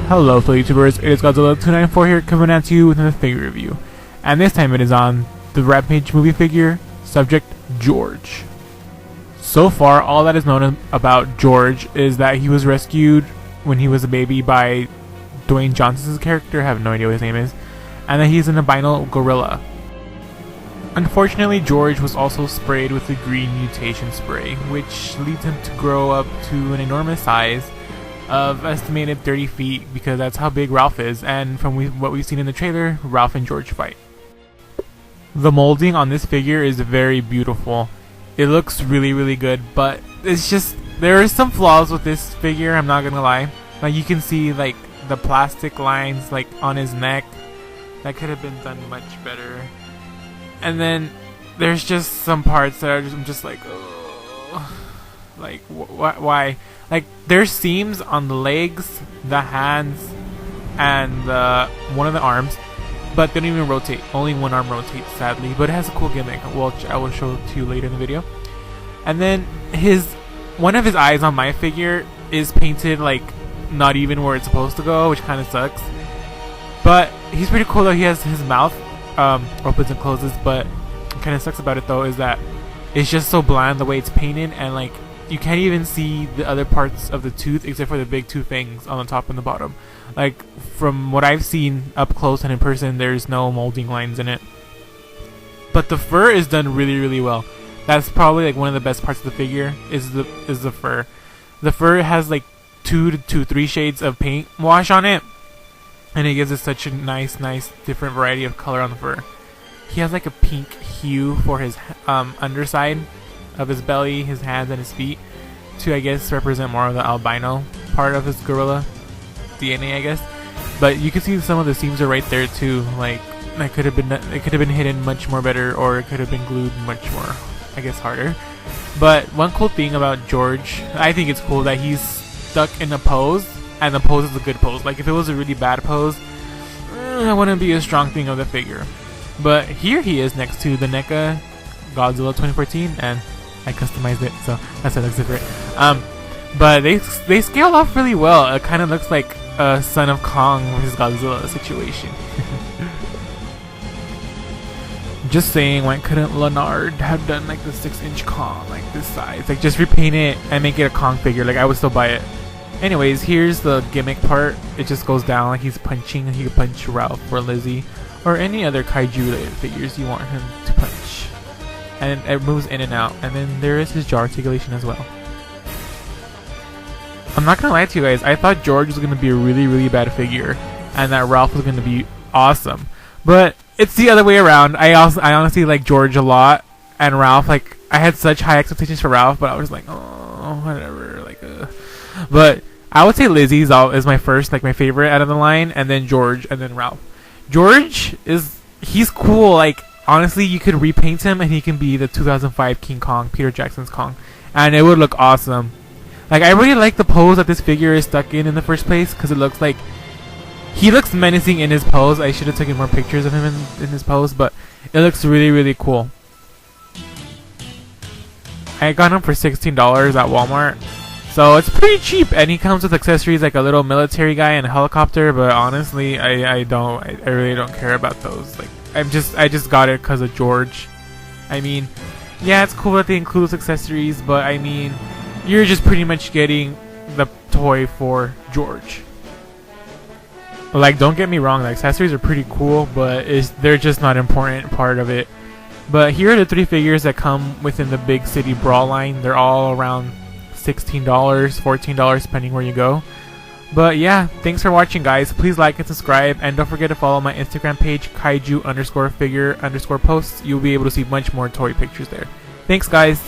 Hello fellow YouTubers, it is Godzilla294 here coming at you with another figure review. And this time it is on the Rampage movie figure, subject George. So far, all that is known about George is that he was rescued when he was a baby by Dwayne Johnson's character, I have no idea what his name is, and that he's an albino gorilla. Unfortunately, George was also sprayed with the green mutation spray, which leads him to grow up to an enormous size of estimated 30 feet, because that's how big Ralph is, and from what we've seen in the trailer, Ralph and George fight. The molding on this figure is very beautiful. It looks really good, but it's just, there are some flaws with this figure, I'm not gonna lie. Like, you can see like the plastic lines like on his neck that could have been done much better. And then there's just some parts that are I'm just like, oh, like why? Like, there's seams on the legs, the hands, and one of the arms, but they don't even rotate. Only one arm rotates, sadly, but it has a cool gimmick. Well, I will show it to you later in the video. And then one of his eyes on my figure is painted like not even where it's supposed to go, which kind of sucks. But he's pretty cool though. He has his mouth opens and closes, but what kind of sucks about it though is that it's just so bland the way it's painted, and like you can't even see the other parts of the tooth except for the big two fangs on the top and the bottom. Like, from what I've seen up close and in person, there's no molding lines in it. But the fur is done really well. That's probably like one of the best parts of the figure is the fur. The fur has like 2 to 3 shades of paint wash on it, and it gives it such a nice different variety of color on the fur. He has like a pink hue for his underside of his belly, his hands, and his feet to, I guess, represent more of the albino part of his gorilla DNA, I guess. But you can see some of the seams are right there too. Like, it could have been hidden much more better, or it could have been glued much more, I guess, harder. But one cool thing about George, I think it's cool that he's stuck in a pose, and the pose is a good pose. Like, if it was a really bad pose, that wouldn't be a strong thing of the figure. But here he is next to the NECA Godzilla 2014, and I customized it, so that's why it looks different. But they scaled off really well. It kind of looks like a Son of Kong versus Godzilla situation. Just saying, why couldn't Leonard have done like the 6-inch Kong, like this size? Like, just repaint it and make it a Kong figure. Like, I would still buy it. Anyways, here's the gimmick part. It just goes down like he's punching, and he could punch Ralph or Lizzie or any other kaiju related figures you want him to punch. And it moves in and out, and then there is his jaw articulation as well. I'm not gonna lie to you guys, I thought George was gonna be a really bad figure, and that Ralph was gonna be awesome. But it's the other way around. I honestly like George a lot, and Ralph, like, I had such high expectations for Ralph, but I was like, oh, whatever, like, But I would say Lizzie is my first, like, my favorite out of the line, and then George, and then Ralph. George he's cool. Like, honestly, you could repaint him and he can be the 2005 King Kong, Peter Jackson's Kong, and it would look awesome. Like, I really like the pose that this figure is stuck in the first place, because it looks like he looks menacing in his pose. I should have taken more pictures of him in his pose, but it looks really cool. I got him for $16 at Walmart, so it's pretty cheap, and he comes with accessories like a little military guy and a helicopter. But honestly, I really don't care about those. Like, I just got it because of George. I mean, yeah, it's cool that they include those accessories, but I mean, you're just pretty much getting the toy for George. Like, don't get me wrong, the accessories are pretty cool, but they're just not an important part of it. But here are the 3 figures that come within the Big City Brawl line. They're all around $16, $14, depending where you go. But yeah, thanks for watching, guys. Please like and subscribe, and don't forget to follow my Instagram page, kaiju_figure_posts. You'll be able to see much more toy pictures there. Thanks, guys.